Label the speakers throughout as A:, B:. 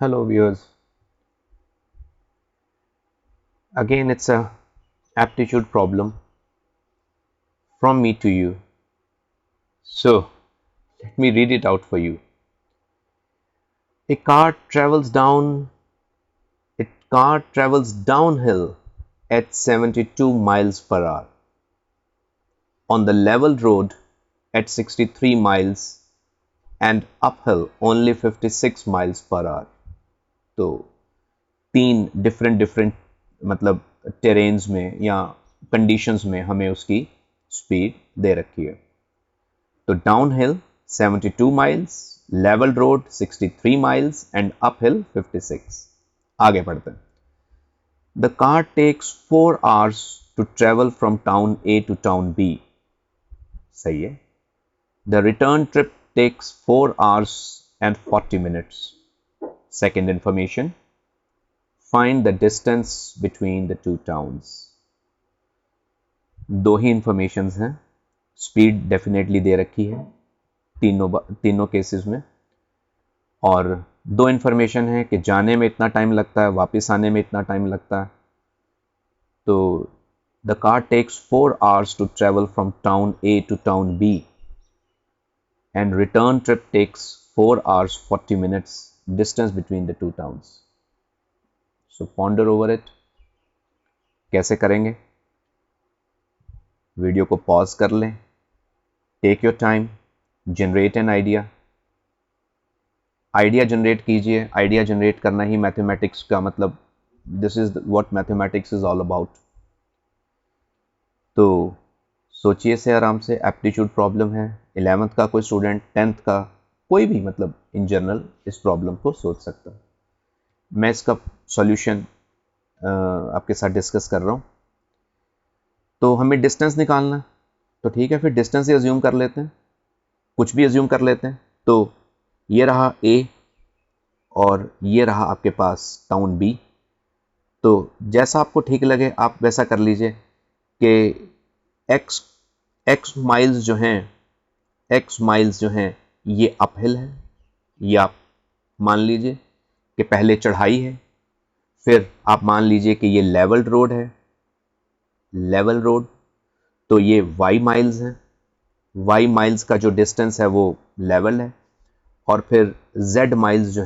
A: Hello viewers. Again it's a aptitude problem from me to you. So let me read it out for you. A car travels downhill at 72 miles per hour on the level road at 63 miles and uphill only 56 miles per hour. तो तीन different मतलब terrains में या conditions में हमें उसकी speed दे रखी है। तो downhill 72 miles, level road 63 miles and uphill 56। आगे बढ़ते हैं। The car takes 4 hours to travel from town A to town B. सही है। The return trip takes 4 hours and 40 minutes. Second information, find the distance between the two towns. दो ही informations हैं। Speed definitely दे रखी है तीनों cases में, और दो इन्फॉर्मेशन है कि जाने में इतना टाइम लगता है, वापस आने में इतना टाइम लगता है। तो the car takes 4 hours to travel from town A to town B and return trip takes 4 hours 40 minutes, distance between the two towns. So ponder over it. कैसे करेंगे? वीडियो को पॉज कर लें, take your time, generate an idea generate कीजिए। Idea generate करना ही mathematics का मतलब, this is what mathematics is all about. तो सोचिए से आराम से। एप्टीट्यूड प्रॉब्लम है, 11th का कोई स्टूडेंट, 10th का कोई भी, मतलब इन जनरल इस प्रॉब्लम को सोच सकता है। मैं इसका सॉल्यूशन आपके साथ डिस्कस कर रहा हूँ। तो हमें डिस्टेंस निकालना है, तो ठीक है, फिर डिस्टेंस ही अज्यूम कर लेते हैं, कुछ भी अज्यूम कर लेते हैं। तो ये रहा ए और ये रहा आपके पास टाउन बी। तो जैसा आपको ठीक लगे आप वैसा कर लीजिए कि एक्स एक्स माइल्स जो हैं ये अपहिल है। ये आप मान लीजिए कि पहले चढ़ाई है, फिर आप मान लीजिए कि ये लेवल रोड है, लेवल रोड। तो ये वाई माइल्स है, वाई माइल्स का जो डिस्टेंस है वो लेवल है, और फिर जेड माइल्स जो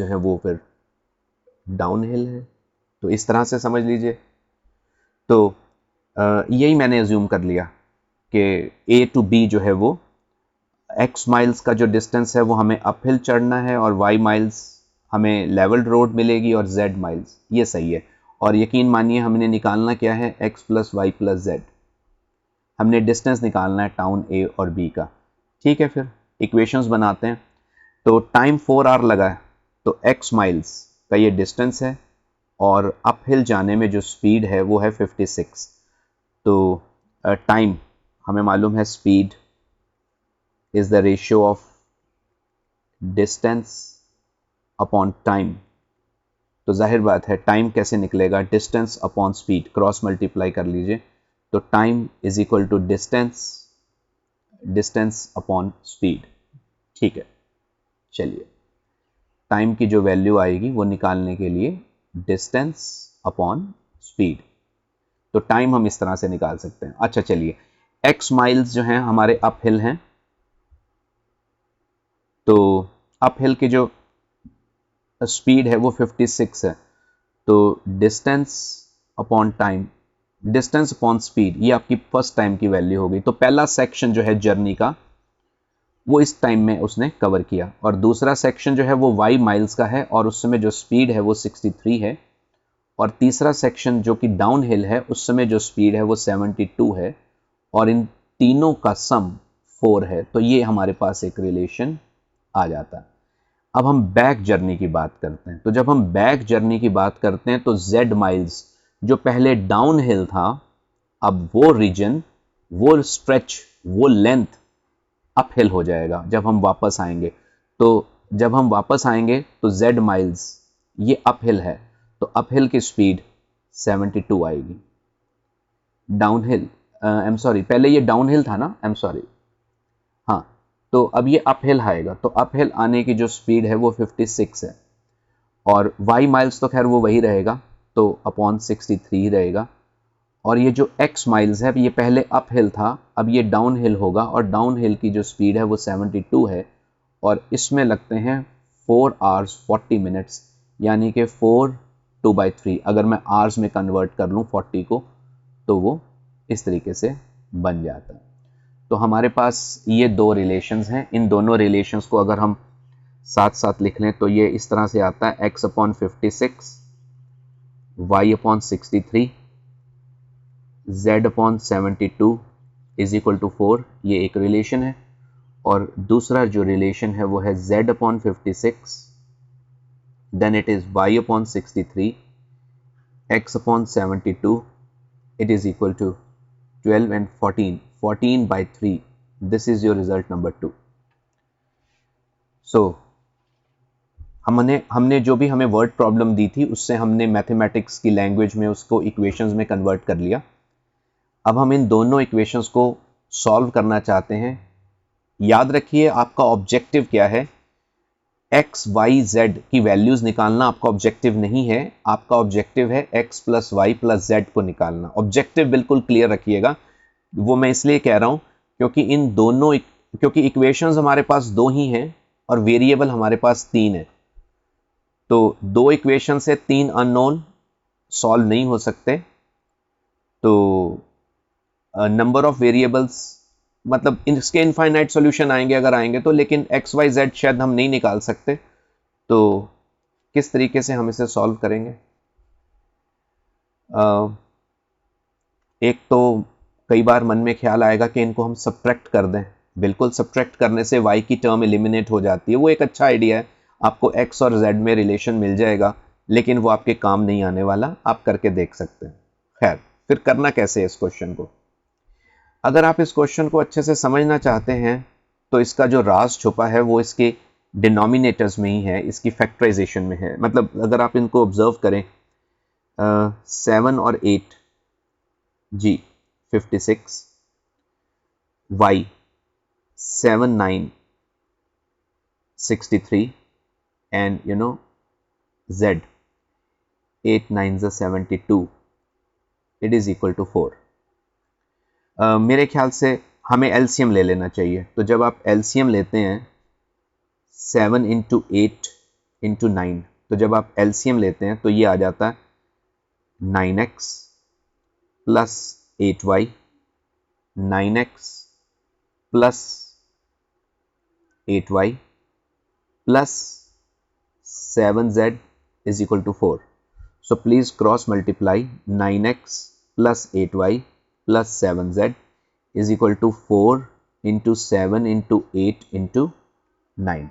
A: हैं वो फिर डाउन हिल है। तो इस तरह से समझ लीजिए। तो यही मैंने अज्यूम कर लिया कि ए टू बी जो है वो एक्स माइल्स का जो डिस्टेंस है वो हमें अपहिल चढ़ना है, और वाई माइल्स हमें लेवल रोड मिलेगी, और जेड माइल्स। ये सही है। और यकीन मानिए हमने निकालना क्या है, x plus y plus z. हमने डिस्टेंस निकालना है टाउन ए और बी का। ठीक है, फिर इक्वेशंस बनाते हैं। तो टाइम 4 आवर लगा है, तो एक्स माइल्स का ये डिस्टेंस है, और अपहिल जाने में जो स्पीड है वो है 56। तो टाइम हमें मालूम है, speed is the ratio of distance upon time. तो जाहिर बात है टाइम कैसे निकलेगा, distance upon speed, cross multiply कर लीजिए। तो time is equal to distance upon speed. ठीक है, चलिए टाइम की जो वैल्यू आएगी वो निकालने के लिए डिस्टेंस अपॉन स्पीड। तो टाइम हम इस तरह से निकाल सकते हैं। अच्छा चलिए, एक्स माइल्स जो हैं हमारे अपहिल हैं, तो अपहिल की जो स्पीड है वो 56 है। तो distance upon time, distance upon speed, ये आपकी फर्स्ट टाइम की वैल्यू हो गई। तो पहला सेक्शन जो है जर्नी का वो इस टाइम में उसने कवर किया, और दूसरा सेक्शन जो है वो वाई माइल्स का है, और उस समय जो स्पीड है वो 63 है। और तीसरा सेक्शन जो कि डाउन हिल है, उस समय जो स्पीड है वो 72 है, और इन तीनों का सम 4 है। तो ये हमारे पास एक रिलेशन आ जाता है। अब हम बैक जर्नी की बात करते हैं। तो जब हम बैक जर्नी की बात करते हैं तो जेड माइल्स जो पहले डाउन हिल था, अब वो रीजन, वो स्ट्रेच, वो लेंथ अपहिल हो जाएगा जब हम वापस आएंगे। तो जब हम वापस आएंगे तो जेड माइल्स ये अपहिल है, तो अपहिल की स्पीड 72 आएगी। डाउनहिल, आई एम सॉरी, पहले ये डाउनहिल था ना, आई एम सॉरी, हाँ, तो अब ये अपहिल आएगा, तो अपहिल आने की जो स्पीड है वो 56 है, और y माइल्स तो खैर वो वही रहेगा, तो अपॉन 63 रहेगा। और ये जो x माइल्स है, ये पहले अपहिल था, अब ये डाउन हिल होगा, और डाउन हिल की जो स्पीड है वो 72 है, और इसमें लगते हैं 4 hours 40 minutes, यानी कि 4 2/3। अगर मैं आवर्स में कन्वर्ट कर लूँ 40 को, तो वो इस तरीके से बन जाता है। तो हमारे पास ये दो रिलेशंस हैं, इन दोनों रिलेशंस को अगर हम साथ साथ लिख लें तो ये इस तरह से आता है, x upon 56, y upon 63, z upon 72 is equal to 4, ये एक रिलेशन है। और दूसरा जो रिलेशन है वो है z upon 56, then it is y upon 63, x upon 72, it is equal to 12 and 14/3. This is your result number 2. So हमने जो भी हमें वर्ड प्रॉब्लम दी थी उससे हमने मैथमेटिक्स की लैंग्वेज में उसको इक्वेशंस में कन्वर्ट कर लिया। अब हम इन दोनों इक्वेशंस को सॉल्व करना चाहते हैं। याद रखिए आपका ऑब्जेक्टिव क्या है, x, y, z की वैल्यूज निकालना आपका ऑब्जेक्टिव नहीं है, आपका ऑब्जेक्टिव है x plus y plus z को निकालना। ऑब्जेक्टिव बिल्कुल क्लियर रखिएगा, वो मैं इसलिए कह रहा हूं क्योंकि इक्वेशंस हमारे पास दो ही हैं और वेरिएबल हमारे पास 3 है, तो दो इक्वेशन से 3 अननोन सॉल्व नहीं हो सकते। तो नंबर ऑफ वेरिएबल्स मतलब इसके इनफाइनाइट सॉल्यूशन आएंगे अगर आएंगे तो, लेकिन एक्स वाई जेड शायद हम नहीं निकाल सकते। तो किस तरीके से हम इसे सॉल्व करेंगे? एक तो कई बार मन में ख्याल आएगा कि इनको हम सब्ट्रैक्ट कर दें। बिल्कुल, सब्ट्रैक्ट करने से y की टर्म एलिमिनेट हो जाती है, वो एक अच्छा आइडिया है। आपको x और z में रिलेशन मिल जाएगा, लेकिन वो आपके काम नहीं आने वाला, आप करके देख सकते हैं। खैर, फिर करना कैसे है इस क्वेश्चन को? अगर आप इस क्वेश्चन को अच्छे से समझना चाहते हैं तो इसका जो राज छुपा है वो इसके डिनोमिनेटर्स में ही है, इसकी फैक्टराइजेशन में है। मतलब अगर आप इनको ऑब्जर्व करें, 7 और 8, जी 56, y 7 9 63, and z 8 9 72, it is equal to 4। मेरे ख्याल से हमें एलसीएम ले लेना चाहिए। तो जब आप एलसीएम लेते हैं 7 इंटू 8 इंटू 9, तो जब आप एलसीएम लेते हैं तो ये आ जाता है 9x plus 8y, 9x plus 8y plus 7z is equal to 4. So please cross multiply 9x plus 8y plus 7z is equal to 4 into 7 into 8 into 9.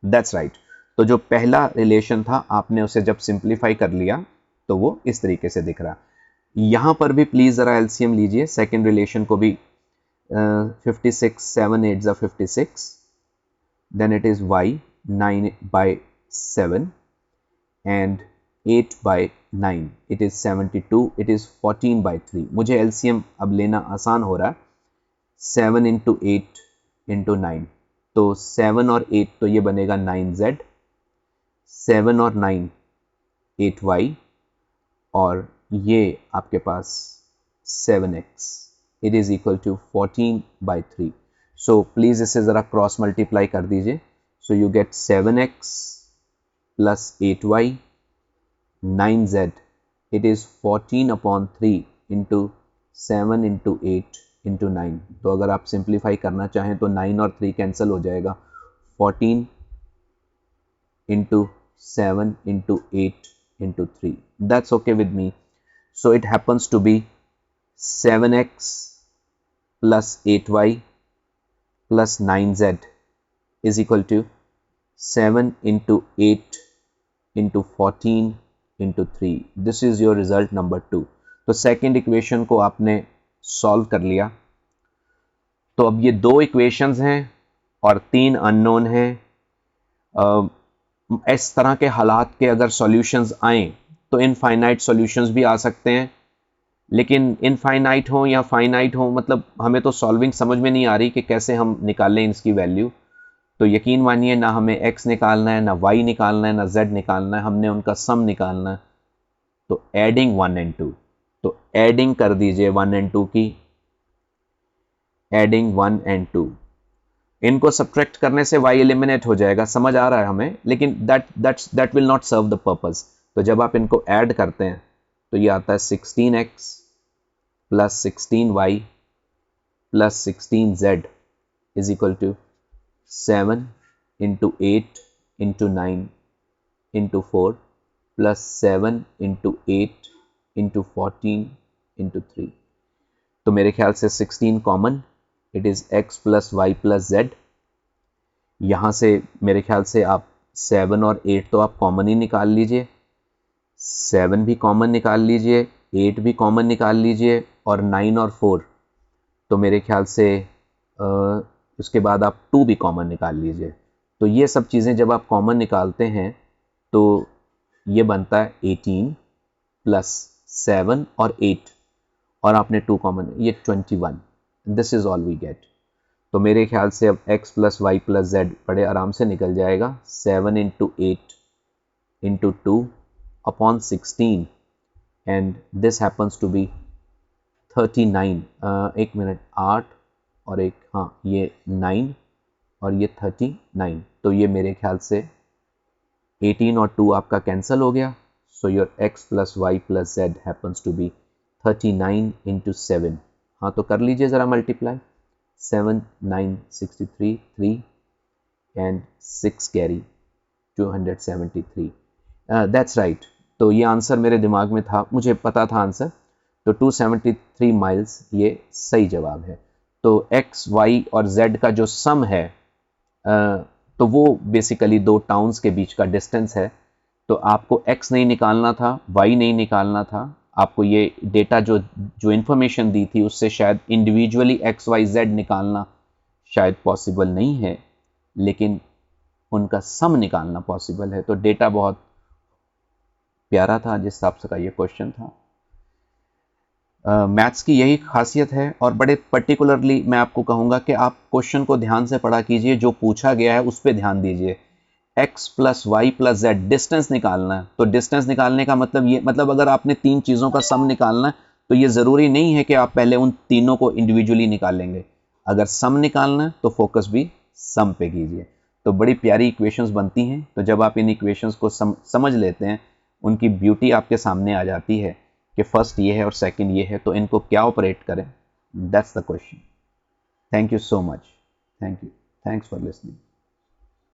A: That's right. तो जो पहला रिलेशन था आपने उसे जब सिंप्लीफाई कर लिया तो वो इस तरीके से दिख रहा। यहां पर भी प्लीज जरा एलसीएम लीजिए, सेकेंड रिलेशन को भी। 56 7 8 56, then it is y 9/7 and 8/9, it is 72, it is 14/3। मुझे एलसीएम अब लेना आसान हो रहा है। 7 इंटू 8 इंटू 9, तो 7 और 8 तो ये बनेगा 9z, 7 और 9 8y, और ये आपके पास 7x, it is equal to 14/3। So please इसे जरा क्रॉस मल्टीप्लाई कर दीजिए। So you get 7x plus 8y 9z, it is 14/3 into 7 into 8 into 9। तो अगर आप सिंप्लीफाई करना चाहें तो 9 और 3 कैंसिल हो जाएगा, 14 into 7 into 8 into 3। That's okay with me. So it happens to be 7x plus 8y plus 9z is equal to 7 into 8 into 14 into 3। This is your result number 2। तो सेकेंड इक्वेशन को आपने solve कर लिया। तो अब ये दो equations हैं और 3 अननोन हैं। इस तरह के हालात के अगर सॉल्यूशंस आएँ तो इनफाइनाइट सॉल्यूशंस भी आ सकते हैं, लेकिन इनफाइनाइट हो या फाइनाइट हो, मतलब हमें तो सॉल्विंग समझ में नहीं आ रही कि कैसे हम निकालें इसकी वैल्यू। तो यकीन मानिए ना हमें x निकालना है, ना y निकालना है, ना z निकालना है, हमने उनका सम निकालना है। तो एडिंग 1 एंड 2, तो एडिंग कर दीजिए 1 एंड 2 की, एडिंग 1 एंड 2। इनको सब्ट्रैक्ट करने से y एलिमिनेट हो जाएगा, समझ आ रहा है हमें, लेकिन that will not serve the purpose. तो जब आप इनको ऐड करते हैं तो ये आता है 16x plus 16y plus 16z is equal to 7 into 8 into 9 into 4 plus 7 into 8 into 14 into 3। तो मेरे ख्याल से 16 common, it is x plus y plus z. यहां से मेरे ख्याल से आप 7 और 8 तो आप कॉमन ही निकाल लीजिए, 7 भी कॉमन निकाल लीजिए, 8 भी कॉमन निकाल लीजिए, और 9 और 4 तो मेरे ख्याल से उसके बाद आप 2 भी कॉमन निकाल लीजिए। तो ये सब चीज़ें जब आप कॉमन निकालते हैं तो ये बनता है 18 प्लस 7 और 8, और आपने 2 कॉमन, ये 21। This is all we get. तो मेरे ख्याल से अब x plus y plus z बड़े आराम से निकल जाएगा। 7 into 8 into 2 upon 16, and this happens to be 39। एक मिनट, 8 और एक, हाँ ये 9 और ये 39। तो ये मेरे ख्याल से 18 और 2 आपका कैंसिल हो गया। So your x plus y plus z happens to be 39 into 7। हाँ तो कर लीजिए ज़रा multiply, 7 9 63 3 and 6 carry 273। That's right. तो ये आंसर मेरे दिमाग में था, मुझे पता था आंसर, तो 273 माइल्स ये सही जवाब है। तो x y और z का जो सम है तो वो बेसिकली दो टाउन्स के बीच का डिस्टेंस है। तो आपको x नहीं निकालना था, y नहीं निकालना था, आपको ये डेटा जो इन्फॉर्मेशन दी थी उससे शायद इंडिविजुअली x y z निकालना शायद पॉसिबल नहीं है, लेकिन उनका सम निकालना पॉसिबल है। तो डेटा बहुत प्यारा था जिस हिसाब से का ये क्वेश्चन था। मैथ्स की यही खासियत है, और बड़े पर्टिकुलरली मैं आपको कहूँगा कि आप क्वेश्चन को ध्यान से पढ़ा कीजिए, जो पूछा गया है उस पर ध्यान दीजिए। x plus y plus z distance निकालना है, तो डिस्टेंस निकालने का मतलब ये, मतलब अगर आपने 3 चीज़ों का सम निकालना है तो ये ज़रूरी नहीं है कि आप पहले उन तीनों को इंडिविजुअली निकालेंगे। अगर सम निकालना है तो फोकस भी सम पे कीजिए। तो बड़ी प्यारी इक्वेशंस बनती हैं। तो जब आप इन इक्वेशंस को समझ लेते हैं, उनकी ब्यूटी आपके सामने आ जाती है कि फर्स्ट ये है और सेकंड ये है, तो इनको क्या ऑपरेट करें, that's the question. Thank you so much, thank you, thanks for listening.